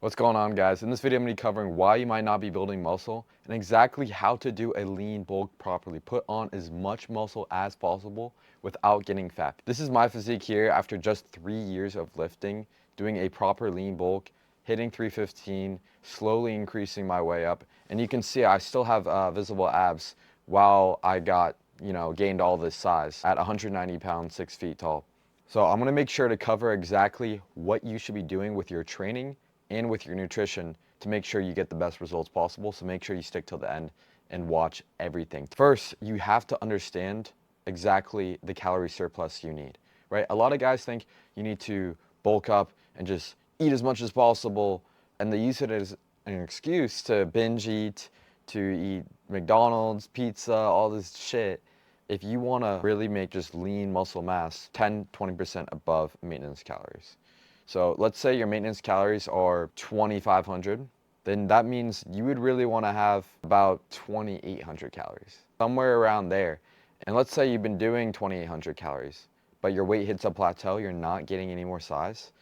What's going on, guys? In this video, I'm going to be covering why you might not be building muscle and exactly how to do a lean bulk properly. Put on as much muscle as possible without getting fat. This is my physique here after just 3 years of lifting, doing a proper lean bulk, hitting 315, slowly increasing my way up. And you can see I still have visible abs while I gained all this size at 190 pounds, 6 feet tall. So I'm gonna make sure to cover exactly what you should be doing with your training and with your nutrition to make sure you get the best results possible. So make sure you stick till the end and watch everything. First, you have to understand exactly the calorie surplus you need, right? A lot of guys think you need to bulk up and just eat as much as possible, and they use it as an excuse to binge eat, to eat McDonald's, pizza, all this shit. If you want to really make just lean muscle mass 10-20% above maintenance calories. So let's say your maintenance calories are 2,500, then that means you would really want to have about 2,800 calories, somewhere around there. And let's say you've been doing 2,800 calories, but your weight hits a plateau, you're not getting any more size.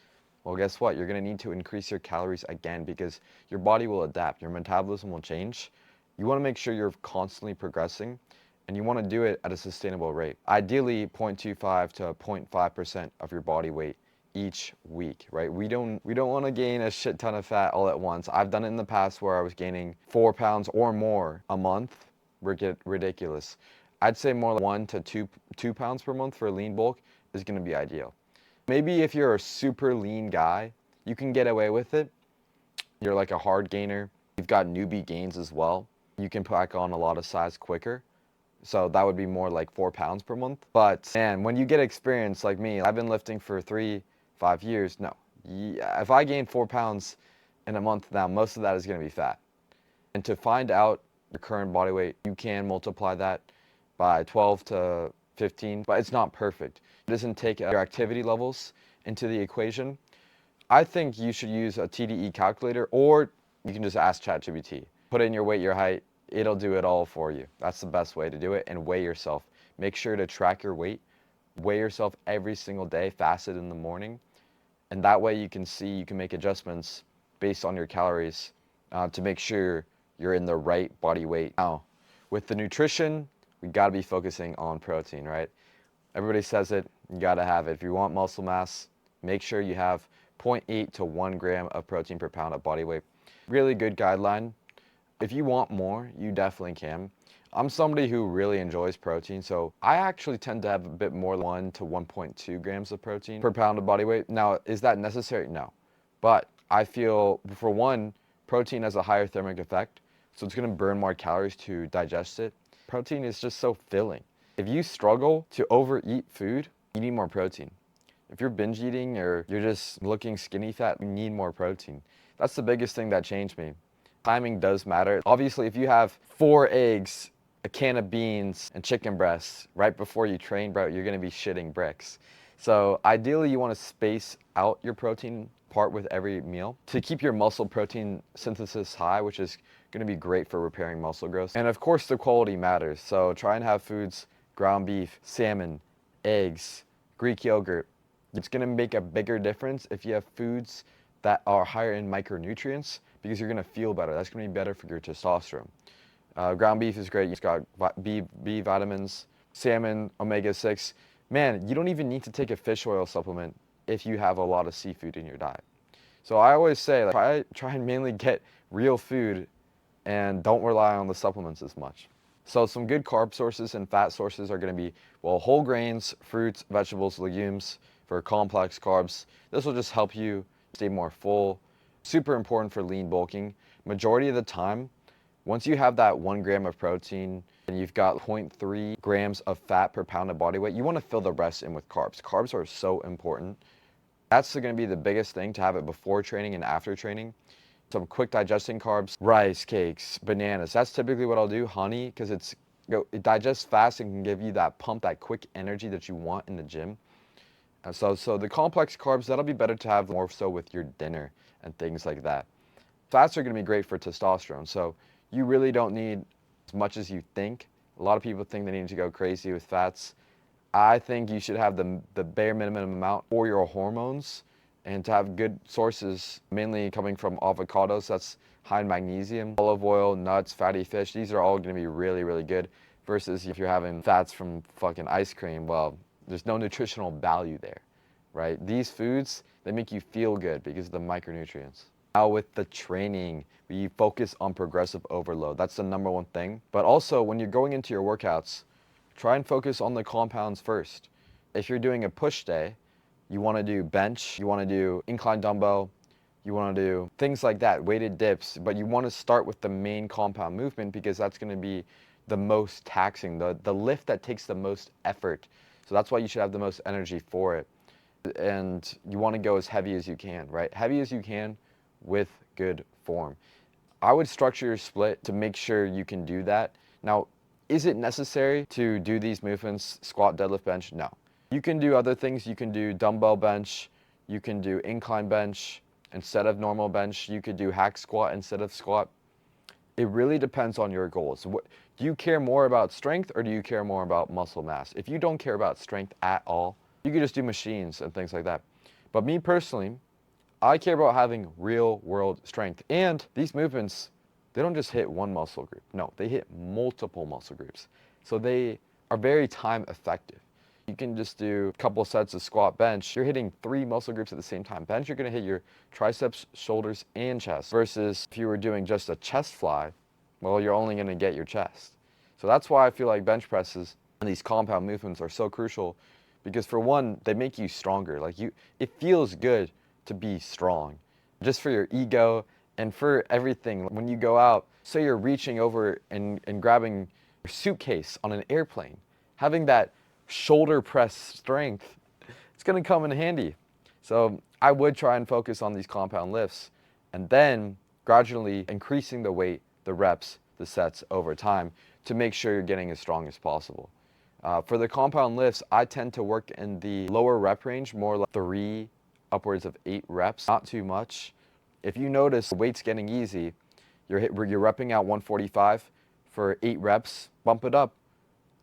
Well, guess what? You're going to need to increase your calories again because your body will adapt, your metabolism will change. You want to make sure you're constantly progressing, and you want to do it at a sustainable rate. Ideally, 0.25 to 0.5% of your body weight each week, right? We don't want to gain a shit ton of fat all at once. I've done it in the past where I was gaining 4 pounds or more a month. Ridiculous. I'd say more like 1 to 2 pounds per month for a lean bulk is going to be ideal. Maybe if you're a super lean guy, you can get away with it. You're like a hard gainer. You've got newbie gains as well. You can pack on a lot of size quicker. So that would be more like 4 pounds per month. But man, when you get experience like me, I've been lifting for 5 years. No, yeah, if I gain 4 pounds in a month now, most of that is going to be fat. And to find out your current body weight, you can multiply that by 12 to 15, but it's not perfect. It doesn't take your activity levels into the equation. I think you should use a TDE calculator, or you can just ask ChatGPT. Put in your weight, your height, it'll do it all for you. That's the best way to do it. And weigh yourself. Make sure to track your weight. Weigh yourself every single day, fasted in the morning. And that way you can make adjustments based on your calories to make sure you're in the right body weight. Now, with the nutrition, we gotta be focusing on protein, right? Everybody says it, you gotta have it. If you want muscle mass, make sure you have zero point 0.8 to 1 gram of protein per pound of body weight. Really good guideline. If you want more, you definitely can. I'm somebody who really enjoys protein, so I actually tend to have a bit more, 1 to 1.2 grams of protein per pound of body weight. Now, is that necessary? No. But I feel, for one, protein has a higher thermic effect, so it's gonna burn more calories to digest it. Protein is just so filling. If you struggle to overeat food, you need more protein. If you're binge eating or you're just looking skinny fat, you need more protein. That's the biggest thing that changed me. Timing does matter. Obviously, if you have 4 eggs, a can of beans, and chicken breasts right before you train, bro, you're gonna be shitting bricks. So ideally, you wanna space out your protein part with every meal to keep your muscle protein synthesis high, which is gonna be great for repairing muscle growth. And of course, the quality matters. So try and have foods, ground beef, salmon, eggs, Greek yogurt. It's gonna make a bigger difference if you have foods that are higher in micronutrients because you're gonna feel better. That's gonna be better for your testosterone. Ground beef is great. It's got B vitamins, salmon, omega-6. Man, you don't even need to take a fish oil supplement if you have a lot of seafood in your diet. So I always say, like, try and mainly get real food and don't rely on the supplements as much. So some good carb sources and fat sources are going to be, well, whole grains, fruits, vegetables, legumes for complex carbs. This will just help you stay more full. Super important for lean bulking. Majority of the time, once you have that 1 gram of protein and you've got 0.3 grams of fat per pound of body weight, you want to fill the rest in with carbs. Carbs are so important. That's going to be the biggest thing, to have it before training and after training. Some quick digesting carbs, rice, cakes, bananas. That's typically what I'll do. Honey, because it digests fast and can give you that pump, that quick energy that you want in the gym. So the complex carbs, that'll be better to have more so with your dinner and things like that. Fats are going to be great for testosterone. So you really don't need as much as you think. A lot of people think they need to go crazy with fats. I think you should have the bare minimum amount for your hormones and to have good sources, mainly coming from avocados, that's high in magnesium, olive oil, nuts, fatty fish, these are all going to be really, really good. Versus if you're having fats from fucking ice cream, well, there's no nutritional value there, right? These foods, they make you feel good because of the micronutrients. Now with the training, we focus on progressive overload. That's the number one thing. But also when you're going into your workouts, try and focus on the compounds first. If you're doing a push day, you want to do bench, you want to do incline dumbbell, you want to do things like that, weighted dips, but you want to start with the main compound movement because that's going to be the most taxing, the lift that takes the most effort. So that's why you should have the most energy for it. And you want to go as heavy as you can, right? Heavy as you can with good form. I would structure your split to make sure you can do that. Now, is it necessary to do these movements, squat, deadlift, bench? No. You can do other things. You can do dumbbell bench. You can do incline bench instead of normal bench. You could do hack squat instead of squat. It really depends on your goals. Do you care more about strength or do you care more about muscle mass? If you don't care about strength at all, you could just do machines and things like that. But me personally, I care about having real world strength. And these movements, they don't just hit one muscle group. No, they hit multiple muscle groups. So they are very time effective. You can just do a couple sets of squat bench. You're hitting 3 muscle groups at the same time. Bench, you're gonna hit your triceps, shoulders, and chest. Versus if you were doing just a chest fly, well, you're only gonna get your chest. So that's why I feel like bench presses and these compound movements are so crucial because for one, they make you stronger. It feels good to be strong, just for your ego and for everything. When you go out, say you're reaching over and grabbing your suitcase on an airplane, having that shoulder press strength, it's gonna come in handy. So I would try and focus on these compound lifts and then gradually increasing the weight, the reps, the sets over time to make sure you're getting as strong as possible. For the compound lifts, I tend to work in the lower rep range, more like 3, upwards of 8 reps, not too much. If you notice the weight's getting easy, you're repping out 145 for 8 reps, bump it up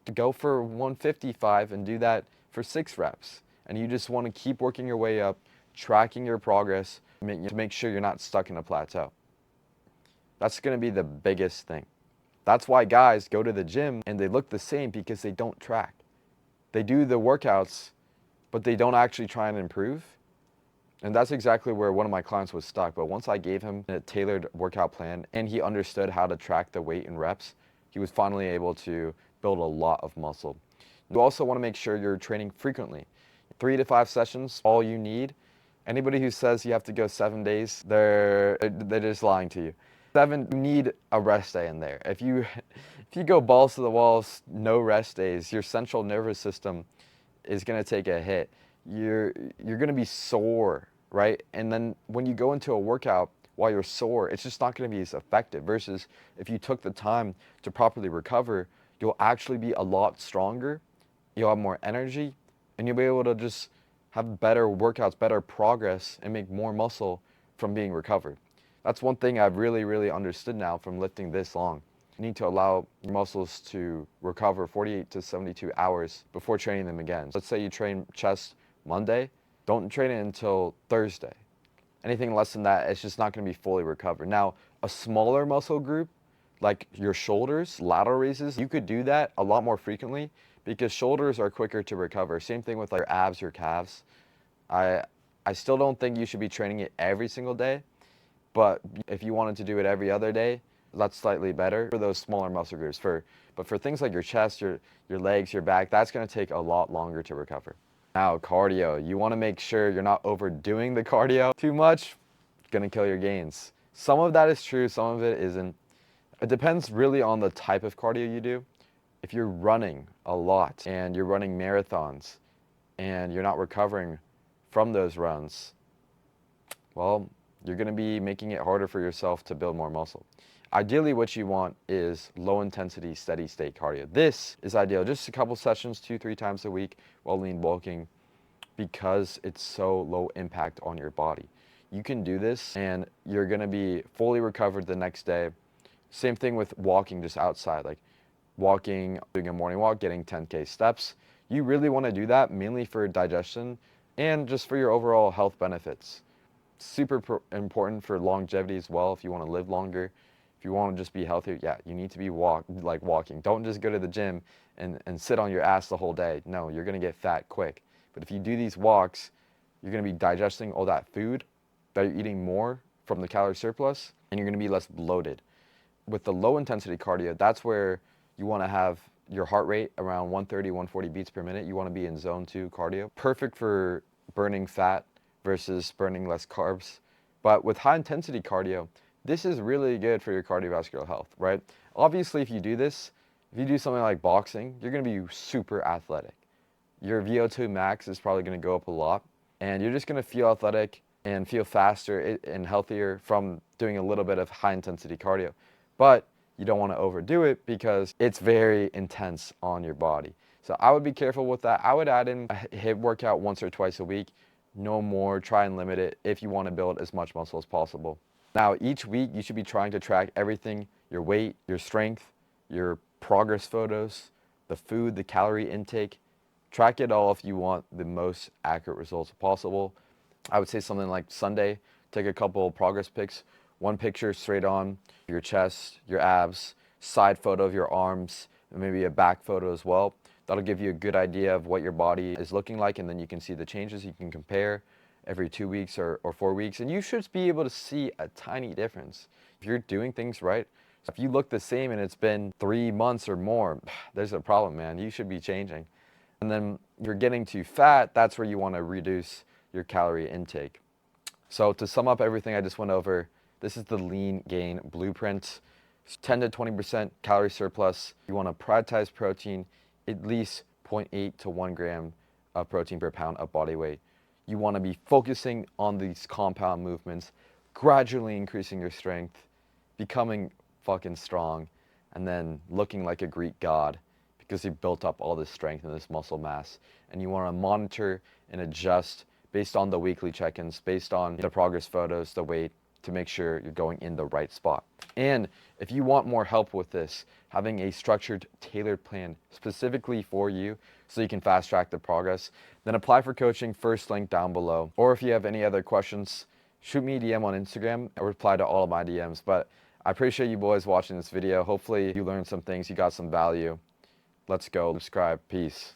to go for 155 and do that for 6 reps. And you just want to keep working your way up, tracking your progress to make sure you're not stuck in a plateau. That's going to be the biggest thing. That's why guys go to the gym and they look the same because they don't track. They do the workouts, but they don't actually try and improve. And that's exactly where one of my clients was stuck. But once I gave him a tailored workout plan and he understood how to track the weight and reps, he was finally able to build a lot of muscle. You also want to make sure you're training frequently. 3 to 5 sessions, all you need. Anybody who says you have to go 7 days, they're just lying to you. 7, you need a rest day in there. If you go balls to the walls, no rest days, your central nervous system is going to take a hit. You're going to be sore, right? And then when you go into a workout while you're sore, it's just not going to be as effective. Versus if you took the time to properly recover, you'll actually be a lot stronger. You'll have more energy, and you'll be able to just have better workouts, better progress, and make more muscle from being recovered. That's one thing I've really, really understood now from lifting this long. You need to allow your muscles to recover 48 to 72 hours before training them again. Let's say you train chest Monday, don't train it until Thursday. Anything less than that, it's just not going to be fully recovered. Now, a smaller muscle group, like your shoulders, lateral raises, you could do that a lot more frequently because shoulders are quicker to recover. Same thing with like your abs, your calves. I still don't think you should be training it every single day, but if you wanted to do it every other day, that's slightly better for those smaller muscle groups. But for things like your chest, your legs, your back, that's going to take a lot longer to recover. Now, cardio. You want to make sure you're not overdoing the cardio too much. It's going to kill your gains. Some of that is true, some of it isn't. It depends really on the type of cardio you do. If you're running a lot and you're running marathons and you're not recovering from those runs, well, you're going to be making it harder for yourself to build more muscle. Ideally, what you want is low intensity, steady state cardio. This is ideal. Just a couple sessions, 2-3 times a week while lean bulking because it's so low impact on your body. You can do this and you're going to be fully recovered the next day. Same thing with walking just outside, like walking, doing a morning walk, getting 10K steps. You really want to do that mainly for digestion and just for your overall health benefits. Super important for longevity as well. If you want to live longer, if you want to just be healthier, yeah, you need to be walking. Don't just go to the gym and sit on your ass the whole day. No, you're gonna get fat quick. But if you do these walks, you're gonna be digesting all that food that you're eating more from the calorie surplus, and you're gonna be less bloated. With the low intensity cardio, that's where you want to have your heart rate around 130, 140 beats per minute. You want to be in zone 2 cardio. Perfect for burning fat versus burning less carbs. But with high intensity cardio, this is really good for your cardiovascular health, right? Obviously, if you do this, if you do something like boxing, you're going to be super athletic. Your VO2 max is probably going to go up a lot, and you're just going to feel athletic and feel faster and healthier from doing a little bit of high intensity cardio. But you don't want to overdo it because it's very intense on your body. So I would be careful with that. I would add in a HIIT workout once or twice a week, no more. Try and limit it if you want to build as much muscle as possible. Now, each week you should be trying to track everything: your weight, your strength, your progress photos, the food, the calorie intake. Track it all if you want the most accurate results possible. I would say something like Sunday, take a couple progress pics. One picture straight on your chest, your abs, side photo of your arms, and maybe a back photo as well. That'll give you a good idea of what your body is looking like, and then you can see the changes. You can compare every 2 weeks or 4 weeks, and you should be able to see a tiny difference. If you're doing things right, if you look the same and it's been 3 months or more, there's a problem, man. You should be changing. And then you're getting too fat, that's where you want to reduce your calorie intake. So to sum up everything I just went over, this is the lean gain blueprint. 10 to 20% calorie surplus. You want to prioritize protein, at least 0.8 to 1 gram of protein per pound of body weight. You want to be focusing on these compound movements, gradually increasing your strength, becoming fucking strong, and then looking like a Greek god because you built up all this strength and this muscle mass. And you want to monitor and adjust based on the weekly check-ins, based on the progress photos, the weight, to make sure you're going in the right spot. And if you want more help with this, having a structured, tailored plan specifically for you so you can fast track the progress, then apply for coaching, first link down below. Or if you have any other questions, shoot me a DM on Instagram. I reply to all of my DMs. But I appreciate you boys watching this video. Hopefully you learned some things, you got some value. Let's go. Subscribe. Peace.